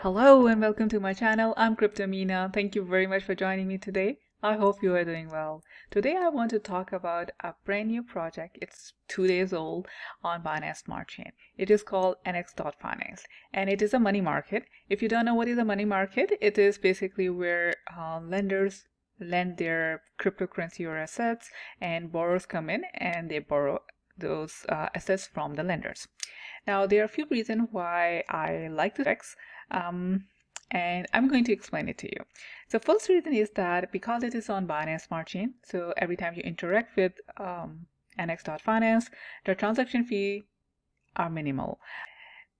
Hello and welcome to my channel. I'm Cryptomeena. Thank you very much for joining me today. I hope you are doing well. Today I want to talk about a brand new project. It's 2 days old on Binance Smart Chain. It is called Annex Finance and it is a money market. If you don't know what is a money market, it is basically where lenders lend their cryptocurrency or assets and borrowers come in and they borrow those assets from the lenders. Now there are a few reasons why I like this and I'm going to explain it to you. So first reason is that because it is on Binance Smart Chain, so every time you interact with Annex Finance, the transaction fee are minimal.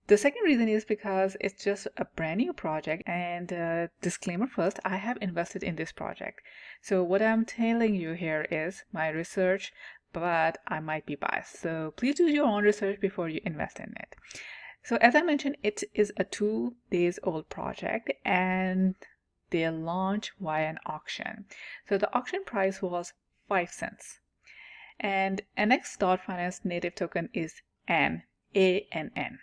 The second reason is because it's just a brand new project, and disclaimer first, I have invested in this project. So what I'm telling you here is my research, but I might be biased. So please do your own research before you invest in it. So as I mentioned, it is a 2 days old project and they launch via an auction. So the auction price was 5 cents. And Annex Finance native token is ANN, A-N-N.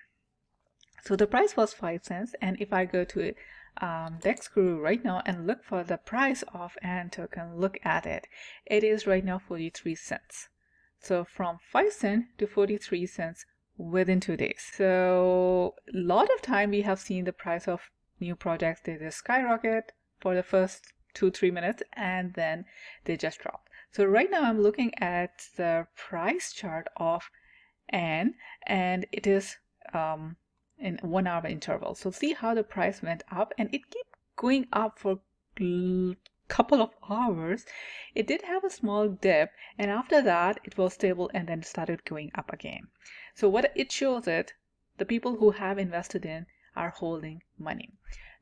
So the price was 5 cents. And if I go to DexGuru right now and look for the price of ANN token, look at it. It is right now 43 cents. So from 5 cents to 43 cents within 2 days. So a lot of time we have seen the price of new projects, they just skyrocket for the first 2-3 minutes and then they just drop. So right now I'm looking at the price chart of ANN and it is in 1 hour interval. So see how the price went up and it kept going up for couple of hours. It did have a small dip and after that it was stable and then started going up again. So what it shows it, the people who have invested in are holding money.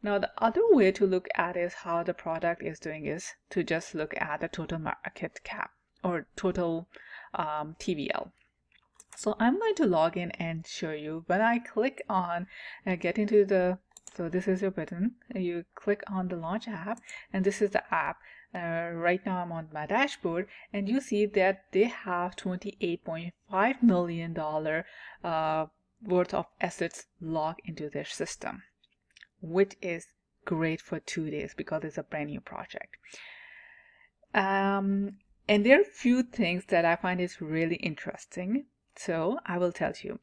Now the other way to look at is how the product is doing is to just look at the total market cap or total TVL. So I'm going to log in and show you. When I click on get into the, so this is your button, you click on the launch app and this is the app. Right now I'm on my dashboard and you see that they have $28.5 million worth of assets logged into their system, which is great for 2 days because it's a brand new project. And there are a few things that I find is really interesting. So I will tell you.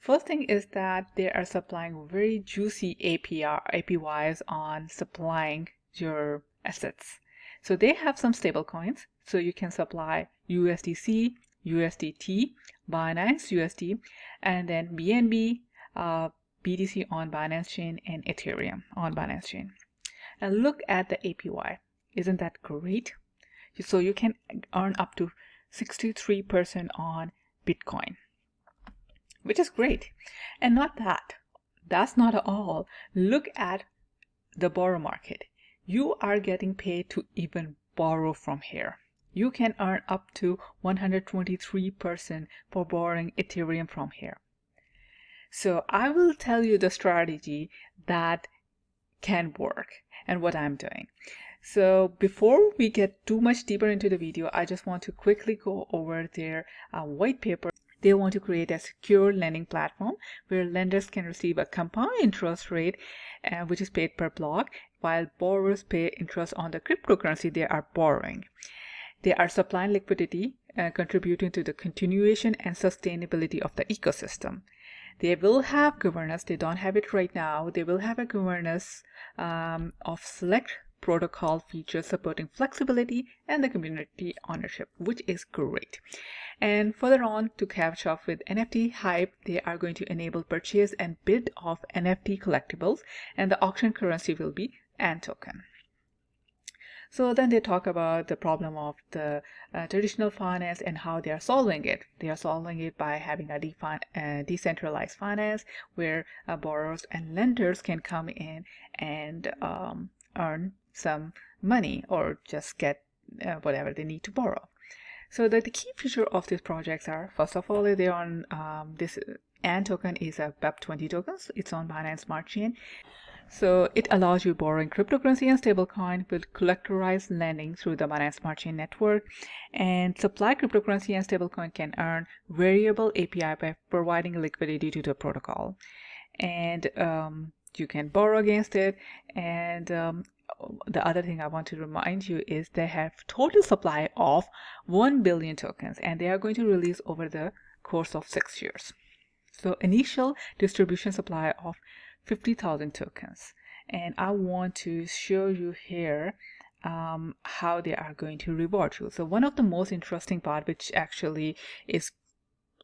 First thing is that they are supplying very juicy APYs on supplying your assets. So they have some stable coins. So you can supply USDC, USDT, Binance USD, and then BNB, BTC on Binance Chain, and Ethereum on Binance Chain. And look at the APY. Isn't that great? So you can earn up to 63% on Bitcoin, which is great. And not that. That's not all. Look at the borrow market. You are getting paid to even borrow from here. You can earn up to 123% for borrowing Ethereum from here. So I will tell you the strategy that can work and what I'm doing. So before we get too much deeper into the video, I just want to quickly go over their white paper. They want to create a secure lending platform where lenders can receive a compound interest rate, which is paid per block, while borrowers pay interest on the cryptocurrency they are borrowing. They are supplying liquidity, contributing to the continuation and sustainability of the ecosystem. They will have governance. They don't have it right now. They will have a governance of select protocol features supporting flexibility and the community ownership, which is great. And further on, to catch up with NFT hype, they are going to enable purchase and bid of NFT collectibles, and the auction currency will be ANN token. So then they talk about the problem of the traditional finance and how they are solving it. They are solving it by having a decentralized finance where borrowers and lenders can come in and earn some money or just get whatever they need to borrow. So the key feature of these projects are, first of all, they're on this ANN token is a BEP20 tokens. It's on Binance Smart Chain. So it allows you borrowing cryptocurrency and stablecoin with collateralized lending through the Binance Smart Chain network. And supply cryptocurrency and stablecoin can earn variable API by providing liquidity to the protocol. And you can borrow against it. And the other thing I want to remind you is they have total supply of 1 billion tokens, and they are going to release over the course of 6 years. So initial distribution supply of 50,000 tokens. And I want to show you here how they are going to reward you. So one of the most interesting part, which actually is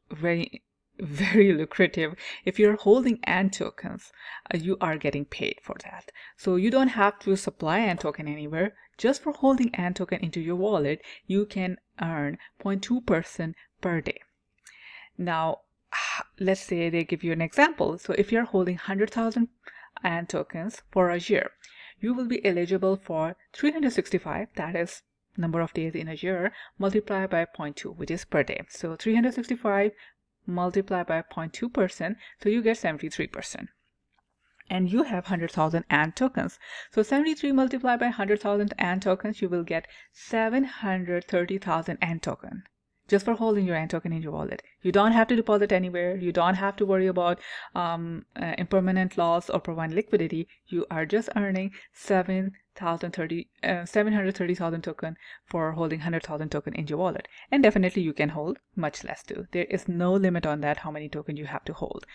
very lucrative, if you're holding ANT tokens, you are getting paid for that. So you don't have to supply ANT token anywhere. Just for holding ANT token into your wallet, you can earn 0.2% per day. Now let's say they give you an example. So if you're holding 100,000 ANT tokens for a year, you will be eligible for 365, that is number of days in a year, multiplied by 0.2, which is per day. So 365 multiplied by 0.2%, so you get 73%. And you have 100,000 ANT tokens. So 73 multiplied by 100,000 ANT tokens, you will get 730,000 ANT token. Just for holding your ANT token in your wallet. You don't have to deposit anywhere. You don't have to worry about impermanent loss or provide liquidity. You are just earning 730,000 token for holding 100,000 token in your wallet. And definitely you can hold much less too. There is no limit on that, how many token you have to hold.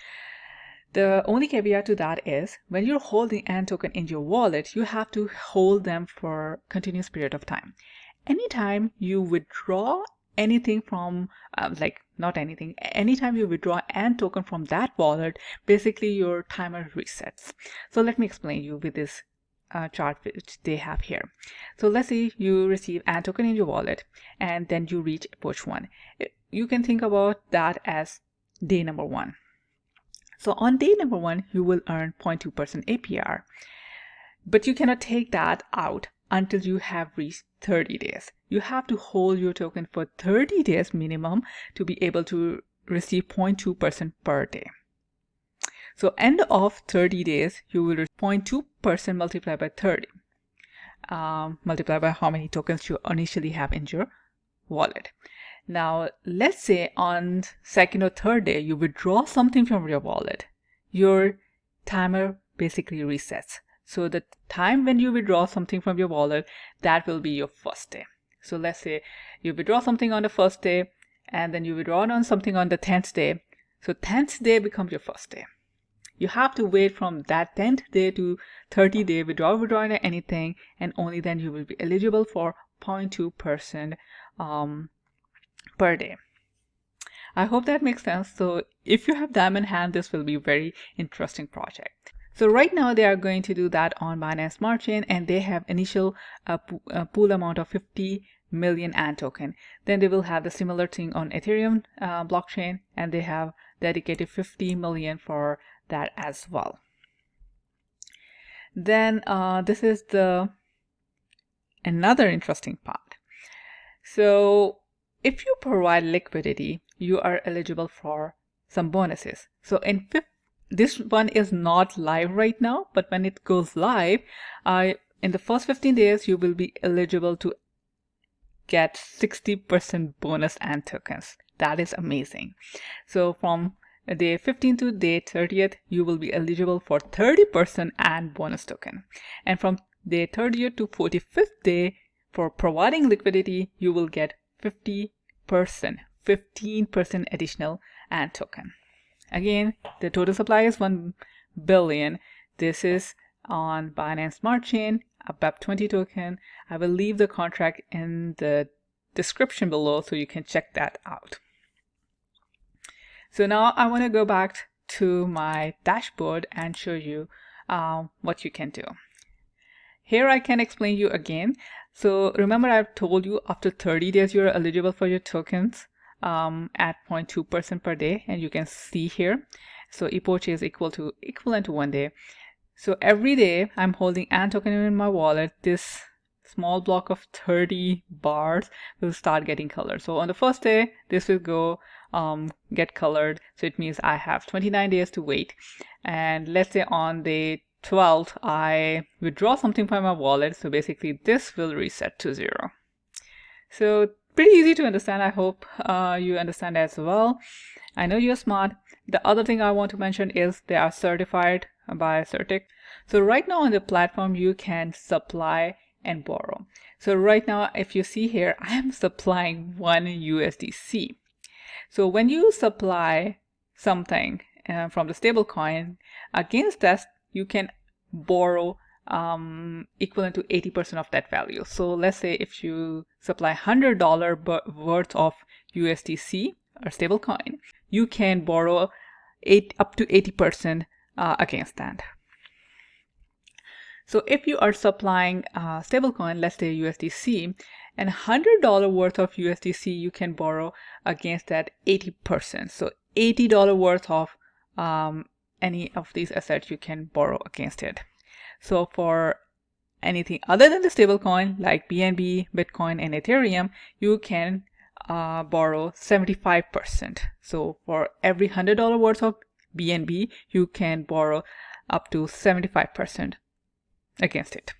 The only caveat to that is when you're holding ANT token in your wallet, you have to hold them for a continuous period of time. Anytime you withdraw anything from anytime you withdraw ANT token from that wallet, basically your timer resets. So let me explain you with this chart which they have here. So let's say you receive ANT token in your wallet and then you reach push 1. You can think about that as day number 1. So on day number 1 you will earn 0.2% APR, but you cannot take that out until you have reached 30 days. You have to hold your token for 30 days minimum to be able to receive 0.2% per day. So end of 30 days, you will receive 0.2% multiplied by 30, multiplied by how many tokens you initially have in your wallet. Now, let's say on second or third day, you withdraw something from your wallet. Your timer basically resets. So the time when you withdraw something from your wallet, that will be your first day. So let's say you withdraw something on the first day and then you withdraw on something on the 10th day. So 10th day becomes your first day. You have to wait from that 10th day to 30 day withdrawing anything, and only then you will be eligible for 0.2% per day. I hope that makes sense. So if you have them in hand, this will be a very interesting project. So right now they are going to do that on Binance Smart Chain, and they have initial pool amount of 50 million ANT token. Then they will have the similar thing on Ethereum blockchain, and they have dedicated 50 million for that as well. Then this is another interesting part. So if you provide liquidity, you are eligible for some bonuses. So this one is not live right now, but when it goes live, in the first 15 days, you will be eligible to get 60% bonus ANT tokens. That is amazing. So from day 15 to day 30th, you will be eligible for 30% ANT bonus token. And from day 30th to 45th day, for providing liquidity, you will get 15% additional ANT token. Again, the total supply is 1 billion. This is on Binance Smart Chain, a BEP20 token. I will leave the contract in the description below so you can check that out. So now I want to go back to my dashboard and show you what you can do. Here I can explain you again. So remember I've told you after 30 days you're eligible for your tokens at 0.2% per day, and you can see here. So epoch is equivalent to 1 day. So every day I'm holding ANT token in my wallet. This small block of 30 bars will start getting colored. So on the first day, this will go get colored. So it means I have 29 days to wait. And let's say on day 12th, I withdraw something from my wallet. So basically this will reset to 0. So pretty easy to understand. I hope you understand as well. I know you're smart. The other thing I want to mention is they are certified by Certic. So right now on the platform, you can supply and borrow. So right now, if you see here, I am supplying 1 USDC. So when you supply something from the stablecoin, against that, you can borrow equivalent to 80% of that value. So let's say if you supply $100 worth of USDC or stablecoin, you can borrow up to 80% against that. So if you are supplying stablecoin, let's say USDC, and $100 worth of USDC, you can borrow against that 80%. So $80 worth of any of these assets you can borrow against it. So for anything other than the stablecoin like BNB, Bitcoin, and Ethereum, you can borrow 75%. So for every $100 worth of BNB, you can borrow up to 75% against it.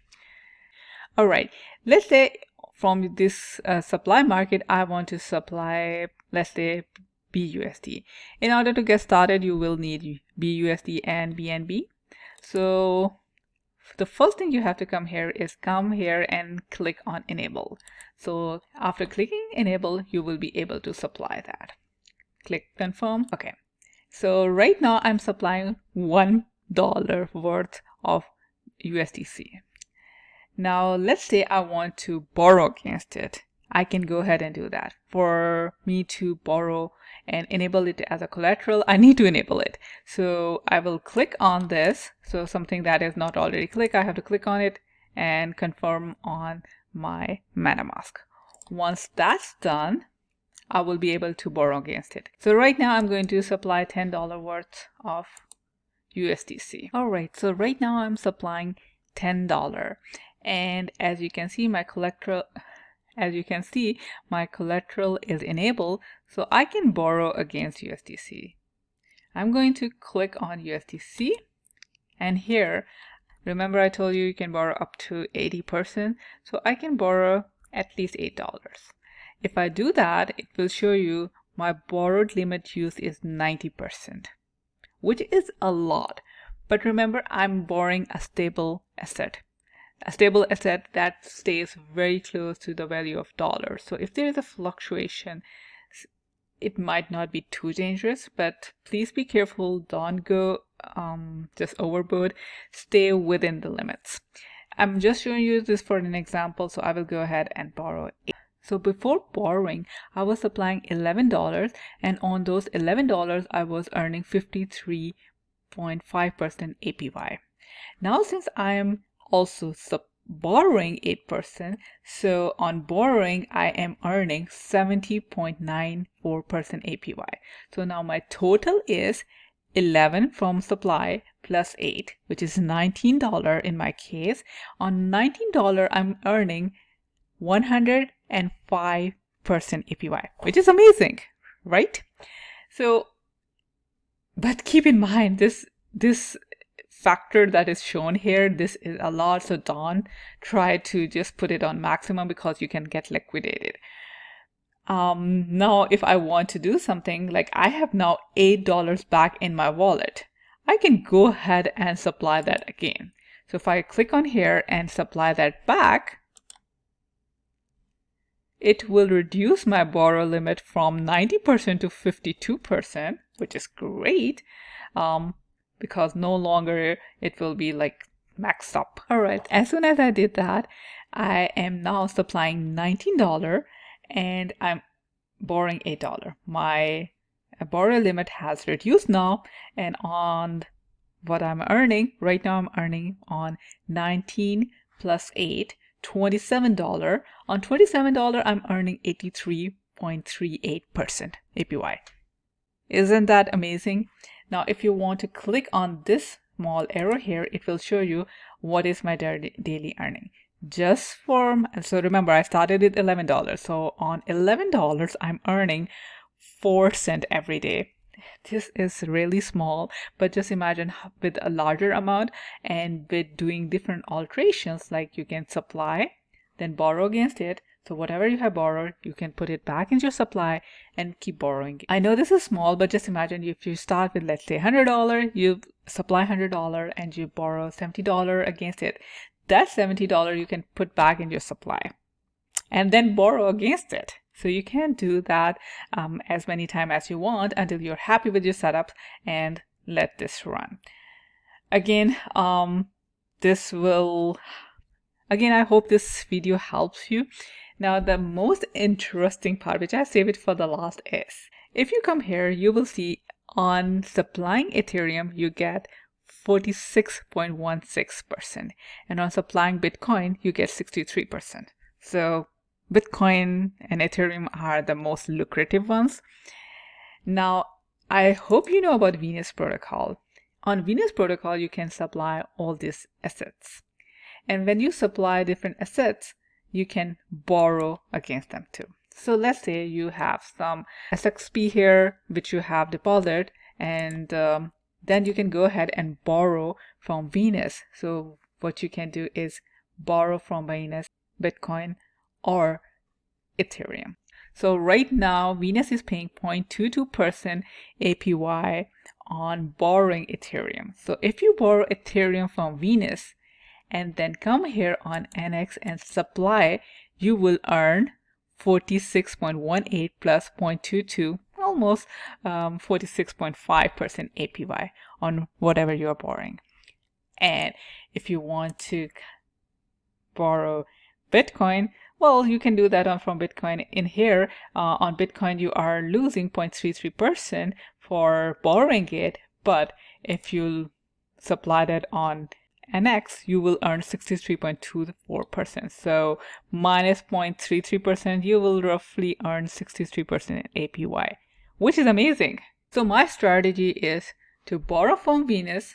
All right, let's say from this supply market, I want to supply, let's say, BUSD. In order to get started, you will need BUSD and BNB. So the first thing you have to come here and click on enable. So after clicking enable, you will be able to supply that. Click confirm. Okay. So right now I'm supplying $1 worth of USDC. Now let's say I want to borrow against it. I can go ahead and do that. For me to borrow and enable it as a collateral, I need to enable it. So I will click on this. So something that is not already clicked, I have to click on it and confirm on my MetaMask. Once that's done, I will be able to borrow against it. So right now I'm going to supply $10 worth of USDC. All right, so right now I'm supplying $10, and as you can see, my collateral is enabled, so I can borrow against USDC. I'm going to click on USDC, and here, remember I told you can borrow up to 80%, so I can borrow at least $8. If I do that, it will show you my borrowed limit use is 90%, which is a lot. But remember, I'm borrowing a stable asset that stays very close to the value of dollars. So if there is a fluctuation, it might not be too dangerous, but please be careful. Don't go just overboard. Stay within the limits. I'm just showing you this for an example, so I will go ahead and borrow. So before borrowing, I was supplying $11, and on those $11, I was earning 53.5% APY. Now, since I am also borrowing 8%, so on borrowing, I am earning 70.94% APY. So now my total is 11 from supply plus 8, which is $19 in my case. On $19, I'm earning 105% APY, which is amazing, right? So, but keep in mind this factor that is shown here, this is a lot, so don't try to just put it on maximum because you can get liquidated. Now, if I want to do something like I have now $8 back in my wallet, I can go ahead and supply that again. So if I click on here and supply that back, it will reduce my borrow limit from 90% to 52%, which is great, because no longer it will be like maxed up. All right, as soon as I did that, I am now supplying $19 and I'm borrowing $8. My borrow limit has reduced now, and on what I'm earning, right now I'm earning on 19 plus 8, $27. On $27, I'm earning 83.38% APY. Isn't that amazing? Now, if you want to click on this small arrow here, it will show you what is my daily earning. So remember, I started at $11. So on $11, I'm earning 4 cents every day. This is really small, but just imagine with a larger amount and with doing different alterations, like you can supply, then borrow against it, So whatever you have borrowed, you can put it back into your supply and keep borrowing. I know this is small, but just imagine if you start with, let's say, $100, you supply $100 and you borrow $70 against it. That $70 you can put back in your supply and then borrow against it. So you can do that as many times as you want until you're happy with your setup and let this run. Again, I hope this video helps you. Now, the most interesting part, which I saved it for the last, is if you come here, you will see on supplying Ethereum, you get 46.16%. And on supplying Bitcoin, you get 63%. So Bitcoin and Ethereum are the most lucrative ones. Now, I hope you know about Venus protocol. On Venus protocol, you can supply all these assets. And when you supply different assets, you can borrow against them too. So let's say you have some SXP here, which you have deposited, and then you can go ahead and borrow from Venus. So what you can do is borrow from Venus, Bitcoin, or Ethereum. So right now, Venus is paying 0.22% APY on borrowing Ethereum. So if you borrow Ethereum from Venus, and then come here on Annex and supply, you will earn 46.18 plus 0.22, almost 46.5% APY on whatever you're borrowing. And if you want to borrow Bitcoin, well, you can do that from Bitcoin. In here, on Bitcoin, you are losing 0.33% for borrowing it, but if you supply that on Annex, you will earn 63.24%. So minus 0.33%, you will roughly earn 63% APY, which is amazing. So my strategy is to borrow from Venus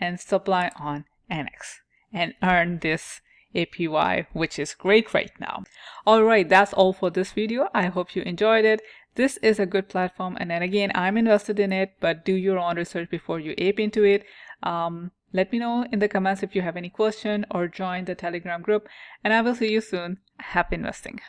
and supply on Annex and earn this APY, which is great right now. All right, that's all for this video. I hope you enjoyed it. This is a good platform, and then again, I'm invested in it, but do your own research before you ape into it. Let me know in the comments if you have any question or join the Telegram group, and I will see you soon. Happy investing.